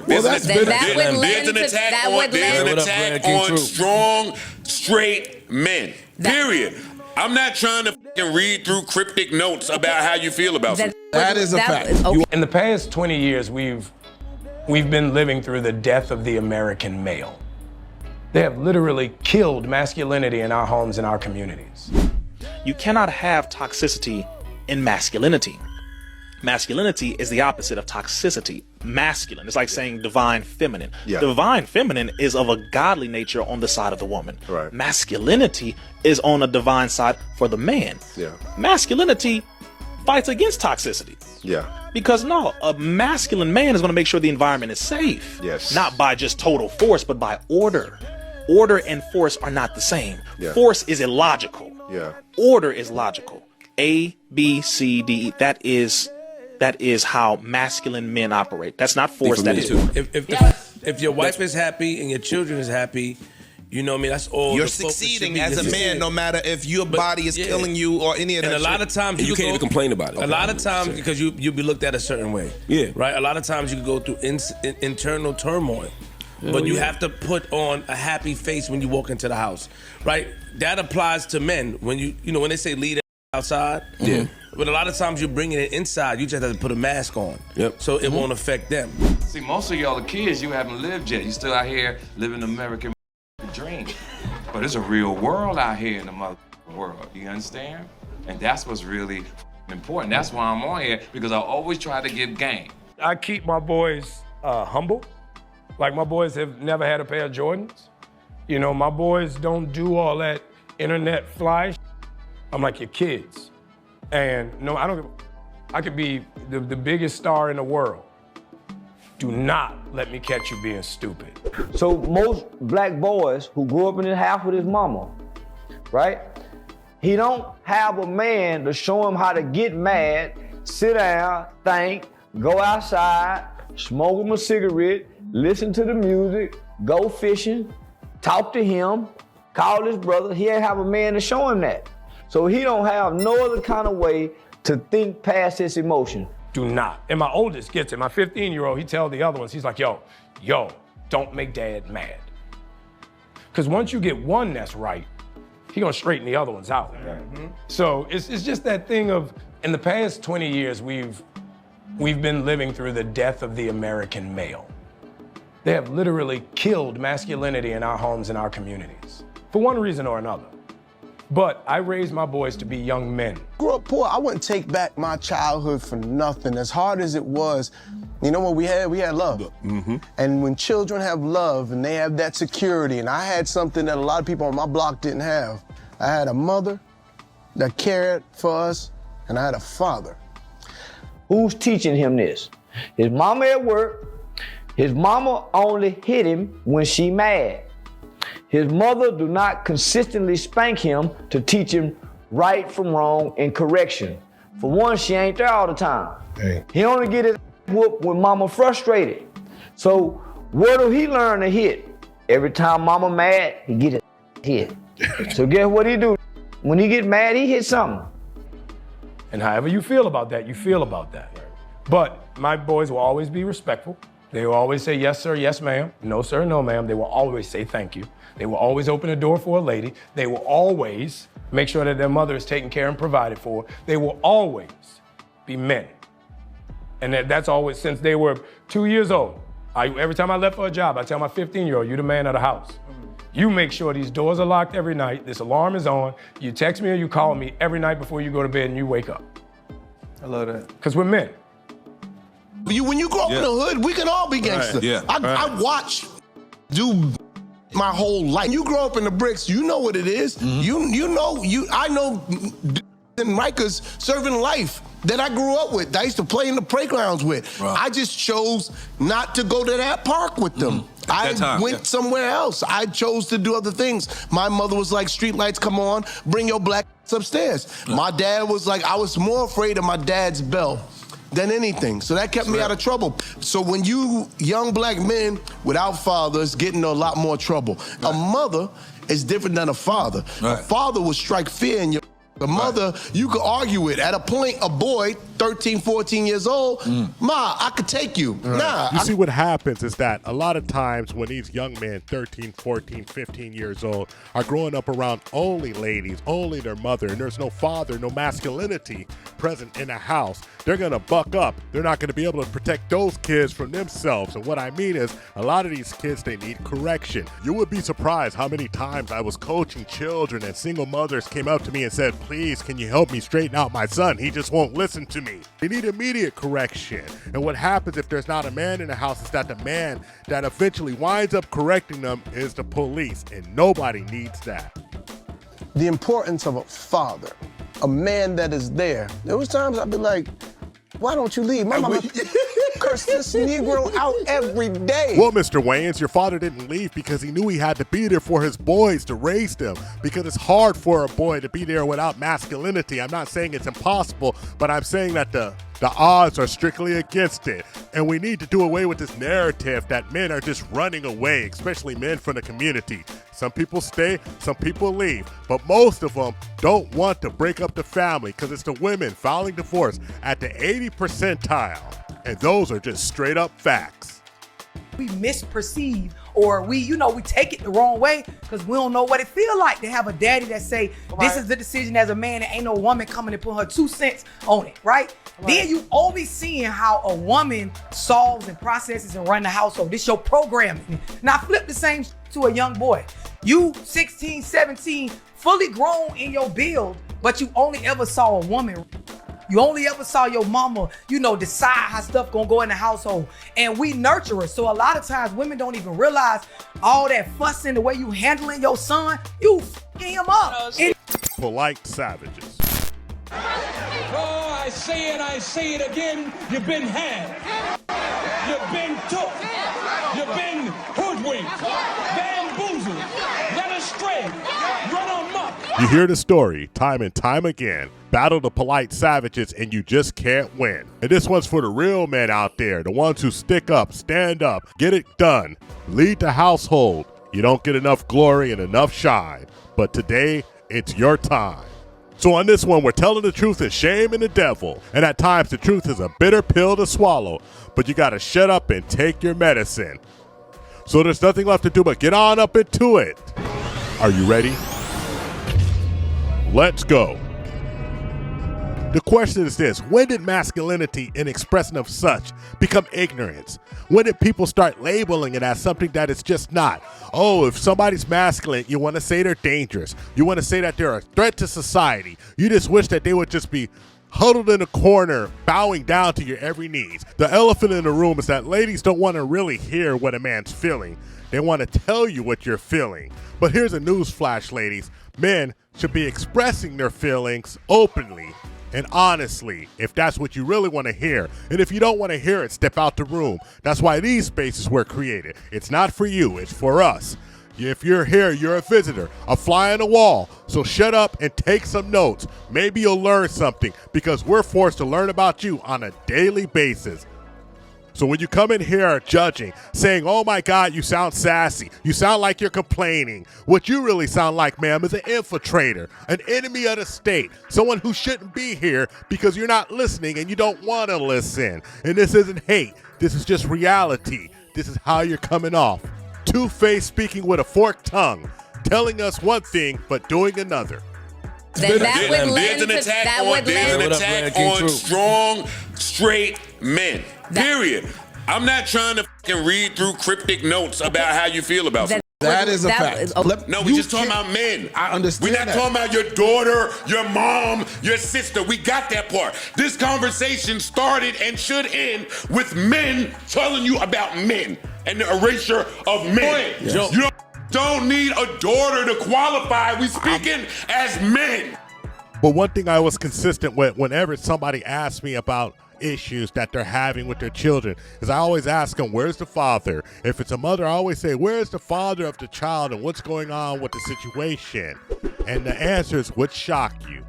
There's an attack on strong, straight men. Period. I'm not trying to fucking read through cryptic notes about how you feel about something. That is a fact. Okay. In the past 20 years, we've been living through the death of the American male. They have literally killed masculinity in our homes and our communities. You cannot have toxicity in masculinity. Masculinity is the opposite of toxicity. Masculine. It's like saying divine feminine. Yeah. Divine feminine is of a godly nature on the side of the woman. Right. Masculinity is on a divine side for the man. Yeah. Masculinity fights against toxicity. Yeah. Because no, a masculine man is going to make sure the environment is safe. Yes. Not by just total force, but by order. Order and force are not the same. Yeah. Force is illogical. Yeah. Order is logical. A, B, C, D, E. That is how masculine men operate. That's not force. That is order. If your wife is happy and your children is happy, you know what I mean? That's all. You're succeeding as a man, no matter if your body is killing you or any of that. And a lot of times you can't even complain about it. A lot of times because you'll be looked at a certain way. Yeah. Right. A lot of times you can go through internal turmoil. But you have to put on a happy face when you walk into the house, right? That applies to men. When you know when they say leave that outside, yeah. But a lot of times you're bringing it inside. You just have to put a mask on, so it won't affect them. See, most of y'all are kids. You haven't lived yet. You still out here living the American dream. But there's a real world out here in the mother world. You understand? And that's what's really important. That's why I'm on here, because I always try to give game. I keep my boys humble. Like, my boys have never had a pair of Jordans. You know, my boys don't do all that internet fly. I'm like your kids. And no, I could be the biggest star in the world. Do not let me catch you being stupid. So most black boys who grew up in his house with his mama, right? He don't have a man to show him how to get mad, sit down, think, go outside, smoke him a cigarette, listen to the music, go fishing, talk to him, call his brother. He ain't have a man to show him that. So he don't have no other kind of way to think past his emotion. Do not. And my oldest gets it. My 15-year-old, he tell the other ones, he's like, yo, don't make dad mad. Because once you get one that's right, he gonna straighten the other ones out. Mm-hmm. So it's just that thing of, in the past 20 years, we've been living through the death of the American male. They have literally killed masculinity in our homes and our communities, for one reason or another. But I raised my boys to be young men. Grew up poor. I wouldn't take back my childhood for nothing. As hard as it was, you know what we had? We had love. Mm-hmm. And when children have love and they have that security, and I had something that a lot of people on my block didn't have. I had a mother that cared for us, and I had a father. Who's teaching him this? His mama at work. His mama only hit him when she mad. His mother do not consistently spank him to teach him right from wrong and correction. For one, she ain't there all the time. Hey. He only get his whooped when mama frustrated. So where do he learn to hit? Every time mama mad, he get his hit. So guess what he do? When he get mad, he hit something. And however you feel about that, you feel about that. But my boys will always be respectful. They will always say, yes, sir, yes, ma'am. No, sir, no, ma'am. They will always say thank you. They will always open the door for a lady. They will always make sure that their mother is taken care and provided for. They will always be men. And that's always, since they were 2 years old. Every time I left for a job, I tell my 15-year-old, you're the man of the house. You make sure these doors are locked every night, this alarm is on, you text me or you call me every night before you go to bed and you wake up. I love that. Because we're men. When you grow up in the hood, we can all be gangsters. Right. I watch do my whole life. You grow up in the bricks, you know what it is. Mm-hmm. I know in Rikers serving life that I grew up with, that I used to play in the playgrounds with. Right. I just chose not to go to that park with them. I went somewhere else. I chose to do other things. My mother was like, street lights come on, bring your black upstairs. My dad was like, I was more afraid of my dad's bell than anything. So that kept me out of trouble. So when you young black men without fathers get into a lot more trouble. Right. A mother is different than a father. Right. A father will strike fear in your. A mother, you could argue it. At a point, a boy 13, 14 years old, Ma, I could take you. Nah. You see what happens is that a lot of times when these young men, 13, 14, 15 years old, are growing up around only ladies, only their mother, and there's no father, no masculinity present in the house, they're going to buck up. They're not going to be able to protect those kids from themselves. And what I mean is a lot of these kids, they need correction. You would be surprised how many times I was coaching children and single mothers came up to me and said, please, can you help me straighten out my son? He just won't listen to me. They need immediate correction. And what happens if there's not a man in the house is that the man that eventually winds up correcting them is the police. And nobody needs that. The importance of a father, a man that is there. There was times I'd be like, why don't you leave? My mama curse this Negro out every day. Well, Mr. Wayans, your father didn't leave because he knew he had to be there for his boys to raise them, because it's hard for a boy to be there without masculinity. I'm not saying it's impossible, but I'm saying that the odds are strictly against it. And we need to do away with this narrative that men are just running away, especially men from the community. Some people stay, some people leave, but most of them don't want to break up the family because it's the women filing divorce at the 80th percentile. And those are just straight up facts. We misperceive, or we take it the wrong way because we don't know what it feel like to have a daddy that say, this is the decision as a man, and ain't no woman coming to put her 2 cents on it, right? Then you always seeing how a woman solves and processes and run the household. This your programming. Now flip the same to a young boy. You 16, 17, fully grown in your build, but you only ever saw a woman. You only ever saw your mama, decide how stuff gonna go in the household. And we nurture her. So a lot of times women don't even realize all that fussing, the way you handling your son, you f***ing him up. Polite savages. Oh, I say it again. You've been had. You've been took. You've been hoodwinked, bamboozled, led astray, run amok. You hear the story time and time again. Battle the polite savages and you just can't win. And this one's for the real men out there, the ones who stick up, stand up, get it done, lead the household. You don't get enough glory and enough shine, but today it's your time. So on this one, we're telling the truth is shame and the devil. And at times the truth is a bitter pill to swallow, but you gotta shut up and take your medicine. So there's nothing left to do but get on up into it. Are you ready? Let's go. The question is this: when did masculinity and expression of such become ignorance? When did people start labeling it as something that it's just not? Oh, if somebody's masculine, you want to say they're dangerous. You want to say that they're a threat to society. You just wish that they would just be huddled in a corner, bowing down to your every needs. The elephant in the room is that ladies don't want to really hear what a man's feeling. They want to tell you what you're feeling. But here's a news flash, ladies. Men should be expressing their feelings openly and honestly, if that's what you really want to hear. And if you don't want to hear it, step out the room. That's why these spaces were created. It's not for you, it's for us. If you're here, you're a visitor, a fly on the wall. So shut up and take some notes. Maybe you'll learn something, because we're forced to learn about you on a daily basis. So when you come in here judging, saying, oh my God, you sound sassy, you sound like you're complaining, what you really sound like, ma'am, is an infiltrator, an enemy of the state, someone who shouldn't be here because you're not listening and you don't want to listen. And this isn't hate, this is just reality. This is how you're coming off. Two-faced, speaking with a forked tongue, telling us one thing but doing another. There's an attack on strong, straight men. Period. I'm not trying to fucking read through cryptic notes about how you feel about something. That is a fact. No, we're just talking about men. I understand. We're not talking about your daughter, your mom, your sister. We got that part. This conversation started and should end with men telling you about men and the erasure of men. Yes. You don't need a daughter to qualify. We speaking as men. But one thing I was consistent with whenever somebody asked me about issues that they're having with their children is I always ask them, where's the father? If it's a mother, I always say, where's the father of the child and what's going on with the situation? And the answers would shock you.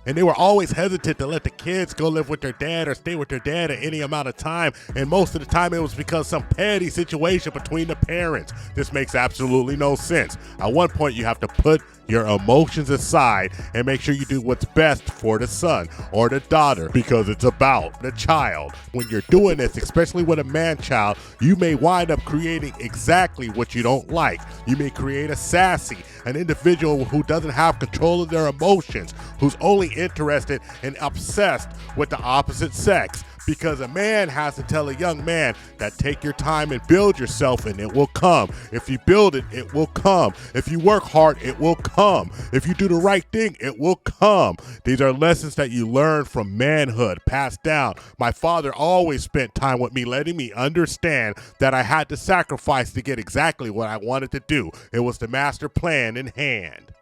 And they were always hesitant to let the kids go live with their dad or stay with their dad at any amount of time. And most of the time it was because some petty situation between the parents. This makes absolutely no sense. At one point you have to put your emotions aside and make sure you do what's best for the son or the daughter, because it's about the child. When you're doing this, especially with a man-child, you may wind up creating exactly what you don't like. You may create a sassy, an individual who doesn't have control of their emotions, who's only interested and obsessed with the opposite sex. Because a man has to tell a young man that take your time and build yourself and it will come. If you build it, it will come. If you work hard, it will come. If you do the right thing, it will come. These are lessons that you learn from manhood, passed down. My father always spent time with me, letting me understand that I had to sacrifice to get exactly what I wanted to do. It was the master plan in hand.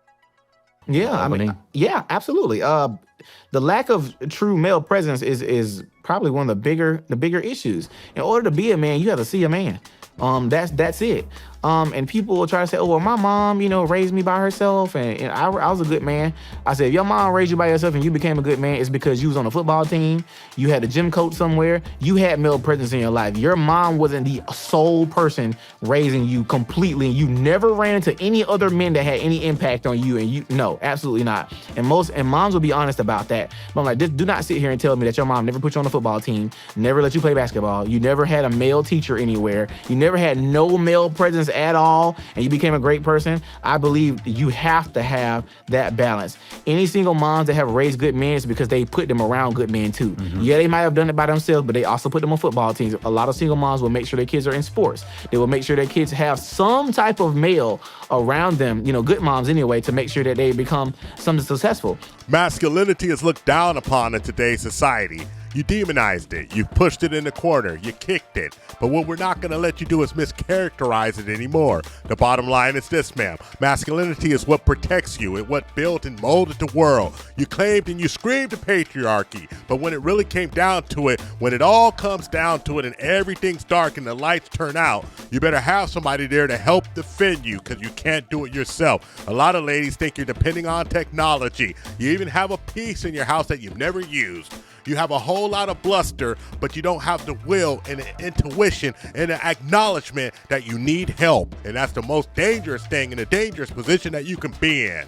Yeah, I mean, yeah, absolutely. The lack of true male presence is probably one of the bigger issues. In order to be a man, you have to see a man. That's it. And people will try to say, oh, well, my mom, raised me by herself and I was a good man. I said, if your mom raised you by yourself and you became a good man, it's because you was on a football team, you had a gym coach somewhere, you had male presence in your life. Your mom wasn't the sole person raising you completely, and you never ran into any other men that had any impact on you, no, absolutely not. And moms will be honest about that. But I'm like, do not sit here and tell me that your mom never put you on a football team, never let you play basketball, you never had a male teacher anywhere, you never had no male presence at all, and you became a great person. I believe you have to have that balance. Any single moms that have raised good men is because they put them around good men too. Mm-hmm. Yeah, they might have done it by themselves, but they also put them on football teams. A lot of single moms will make sure their kids are in sports. They will make sure their kids have some type of male around them, good moms anyway, to make sure that they become something successful. Masculinity is looked down upon in today's society. You demonized it, you pushed it in the corner, you kicked it. But what we're not going to let you do is mischaracterize it anymore. The bottom line is this, ma'am. Masculinity is what protects you. It's what built and molded the world. You claimed and you screamed the patriarchy. But when it really came down to it, when it all comes down to it and everything's dark and the lights turn out, you better have somebody there to help defend you, because you can't do it yourself. A lot of ladies think you're depending on technology. You even have a piece in your house that you've never used. You have a whole lot of bluster, but you don't have the will and the intuition and the acknowledgement that you need help. And that's the most dangerous thing and a dangerous position that you can be in.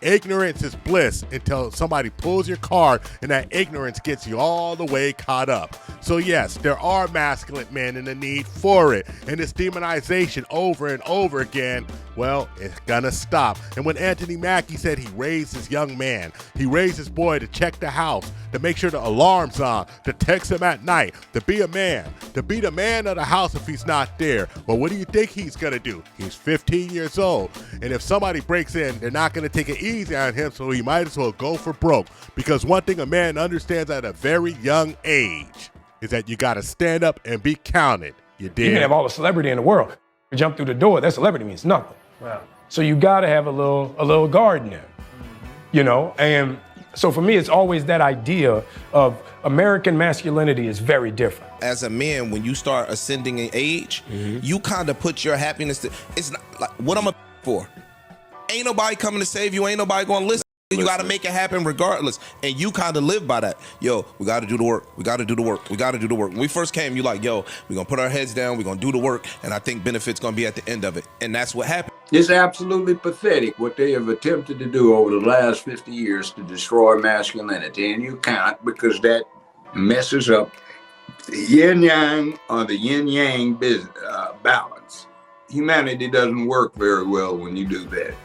Ignorance is bliss until somebody pulls your card and that ignorance gets you all the way caught up. So yes, there are masculine men and the need for it. And this demonization over and over again, well, it's gonna stop. And when Anthony Mackie said he raised his young man, he raised his boy to check the house, to make sure the alarm's on, to text him at night, to be a man, to be the man of the house if he's not there. Well, what do you think he's gonna do? He's 15 years old. And if somebody breaks in, they're not gonna take it easy on him, so he might as well go for broke. Because one thing a man understands at a very young age is that you gotta stand up and be counted. You did. You can have all the celebrity in the world. You jump through the door, that celebrity means nothing. Wow. So you gotta have a little guard in there, And so for me, it's always that idea of American masculinity is very different. As a man, when you start ascending in age, you kind of put your happiness it's not like what I'm for. Ain't nobody coming to save you. Ain't nobody going to listen. You got to make it happen regardless. And you kind of live by that. Yo, we got to do the work. We got to do the work. We got to do the work. When we first came, you like, yo, we're going to put our heads down. We're going to do the work. And I think benefit's going to be at the end of it. And that's what happened. It's absolutely pathetic what they have attempted to do over the last 50 years to destroy masculinity. And you can't, because that messes up the yin-yang or the yin-yang balance. Humanity doesn't work very well when you do that.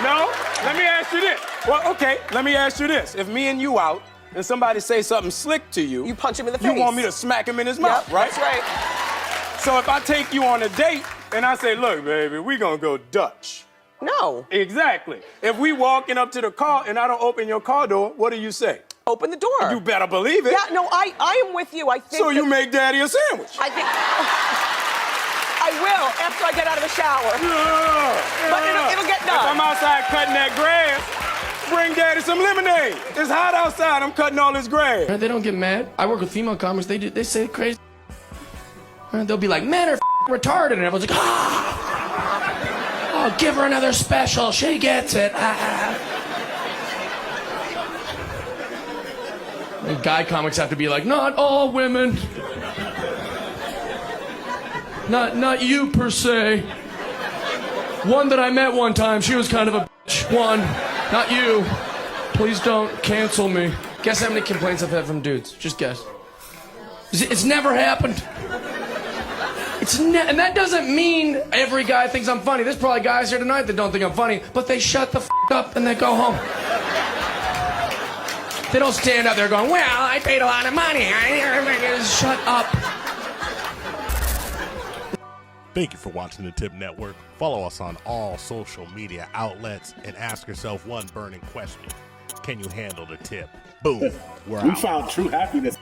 No, let me ask you this. Well, okay, let me ask you this. If me and you out and somebody say something slick to you, you punch him in the face. You want me to smack him in his mouth, right? That's right. So if I take you on a date and I say, look, baby, we gonna go Dutch. No. Exactly. If we walking up to the car and I don't open your car door, what do you say? Open the door. You better believe it. Yeah, no, I am with you. I think. So you make daddy a sandwich. I think. I will after I get out of the shower. Yeah. But it'll get done. If I'm outside cutting that grass, bring daddy some lemonade. It's hot outside. I'm cutting all this grass. They don't get mad. I work with female comics. They say crazy. They'll be like, men are retarded, and everyone's like, oh, give her another special. She gets it. And guy comics have to be like, not all women. Not you per se. One that I met one time, she was kind of a bitch. one, not you. Please don't cancel me. Guess how many complaints I've had from dudes? Just guess. It's never happened. And that doesn't mean every guy thinks I'm funny. There's probably guys here tonight that don't think I'm funny, but they shut the up and they go home. They don't stand up there going, well, I paid a lot of money. Shut up. Thank you for watching the Tip Network. Follow us on all social media outlets and ask yourself one burning question. Can you handle the tip? Boom. We're We out. found true happiness